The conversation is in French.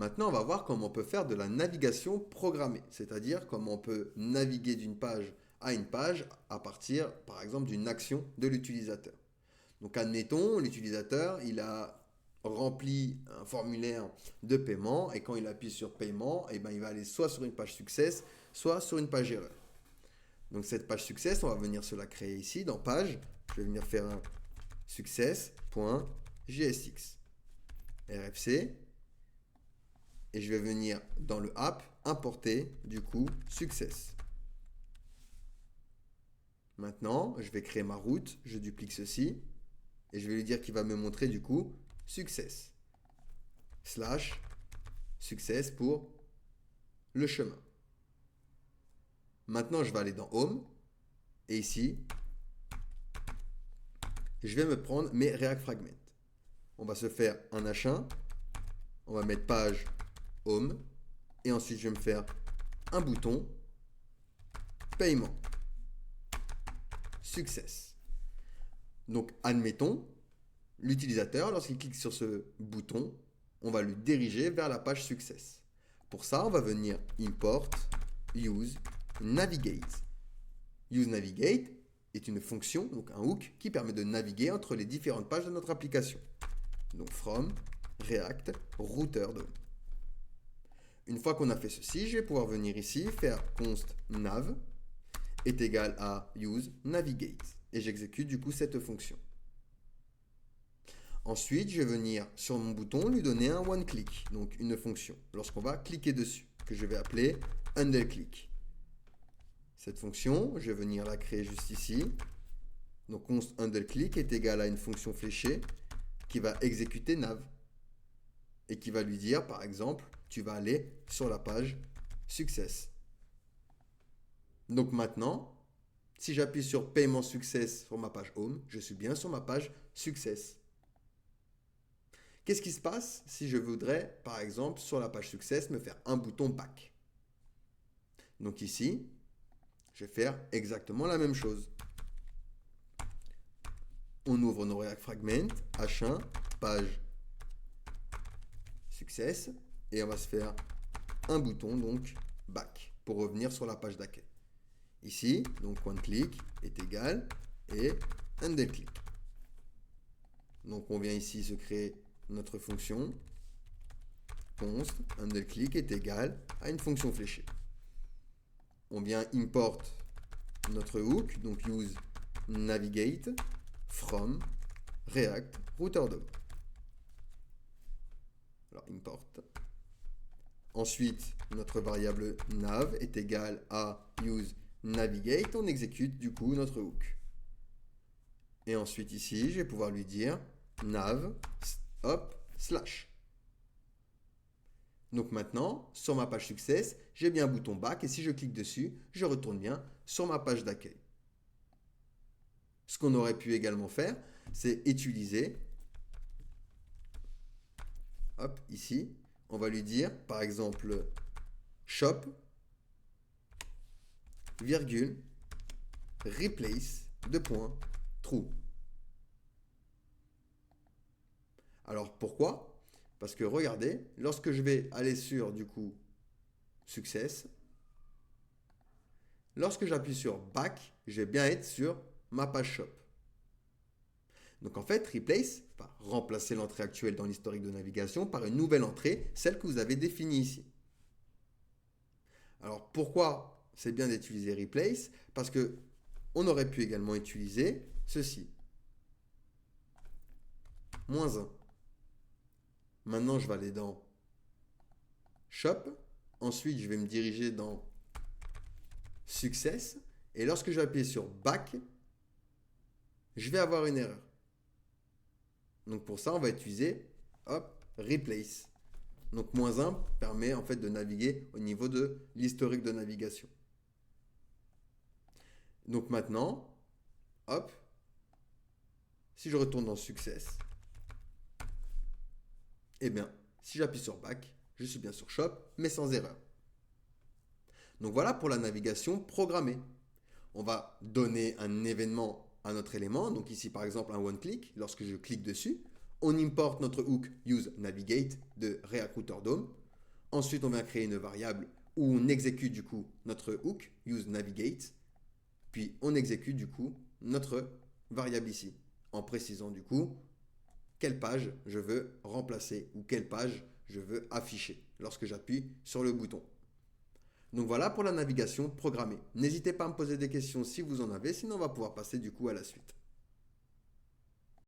Maintenant, on va voir comment on peut faire de la navigation programmée, c'est-à-dire comment on peut naviguer d'une page à une page à partir, par exemple, d'une action de l'utilisateur. Donc, admettons, l'utilisateur, il a rempli un formulaire de paiement et quand il appuie sur paiement, eh ben, il va aller soit sur une page success, soit sur une page erreur. Donc, cette page success, on va venir se la créer ici dans page. Je vais venir faire un success.jsx RFC et je vais venir dans le app importer du coup success. Maintenant, je vais créer ma route, je duplique ceci et je vais lui dire qu'il va me montrer du coup success slash success pour le chemin. Maintenant, je vais aller dans home et ici, je vais me prendre mes React Fragments. On va se faire un H1, on va mettre page home et ensuite je vais me faire un bouton paiement success. Donc admettons, l'utilisateur, lorsqu'il clique sur ce bouton, on va le diriger vers la page success. Pour ça, on va venir import use navigate. Use navigate est une fonction, donc un hook, qui permet de naviguer entre les différentes pages de notre application. Donc from React router DOM. Une fois qu'on a fait ceci, je vais pouvoir venir ici faire const nav est égal à use navigate et j'exécute du coup cette fonction. Ensuite, je vais venir sur mon bouton lui donner un one click, donc une fonction, lorsqu'on va cliquer dessus, que je vais appeler UnderClick. Cette fonction, je vais venir la créer juste ici. Donc const UnderClick est égal à une fonction fléchée qui va exécuter nav et qui va lui dire par exemple tu vas aller sur la page success. Donc maintenant, si j'appuie sur paiement success sur ma page home, je suis bien sur ma page success. Qu'est-ce qui se passe si je voudrais par exemple sur la page success me faire un bouton back? Donc ici, je vais faire exactement la même chose. On ouvre nos React Fragments, H1, page success, et on va se faire un bouton, donc back, pour revenir sur la page d'accueil. Ici, donc onClick est égal et UnderClick. Donc on vient ici se créer notre fonction const UnderClick est égal à une fonction fléchée. On vient import notre hook, donc use navigate from React router DOM. Alors import. Ensuite, notre variable nav est égal à use navigate. On exécute du coup notre hook. Et ensuite ici, je vais pouvoir lui dire nav hop slash. Donc maintenant, sur ma page success, j'ai bien un bouton back et si je clique dessus, je retourne bien sur ma page d'accueil. Ce qu'on aurait pu également faire, c'est utiliser, hop, ici, on va lui dire, par exemple, shop, virgule, replace, true. Alors pourquoi? Parce que regardez, lorsque je vais aller sur du coup success, lorsque j'appuie sur back, je vais bien être sur ma page shop. Donc en fait, replace va remplacer l'entrée actuelle dans l'historique de navigation par une nouvelle entrée, celle que vous avez définie ici. Alors pourquoi c'est bien d'utiliser replace? Parce que on aurait pu également utiliser ceci. -1. Maintenant, je vais aller dans shop. Ensuite, je vais me diriger dans success. Et lorsque je vais appuyer sur back, je vais avoir une erreur. Donc pour ça, on va utiliser hop, replace. Donc -1 permet en fait de naviguer au niveau de l'historique de navigation. Donc maintenant, hop, si je retourne dans success, eh bien, si j'appuie sur back, je suis bien sur shop, mais sans erreur. Donc voilà pour la navigation programmée. On va donner un événement à notre élément. Donc ici, par exemple, un one-click. Lorsque je clique dessus, on importe notre hook use navigate de React router DOM. Ensuite, on vient créer une variable où on exécute du coup notre hook, useNavigate. Puis on exécute du coup notre variable ici, en précisant du coup quelle page je veux remplacer ou quelle page je veux afficher lorsque j'appuie sur le bouton. Donc voilà pour la navigation programmée. N'hésitez pas à me poser des questions si vous en avez, sinon on va pouvoir passer du coup à la suite.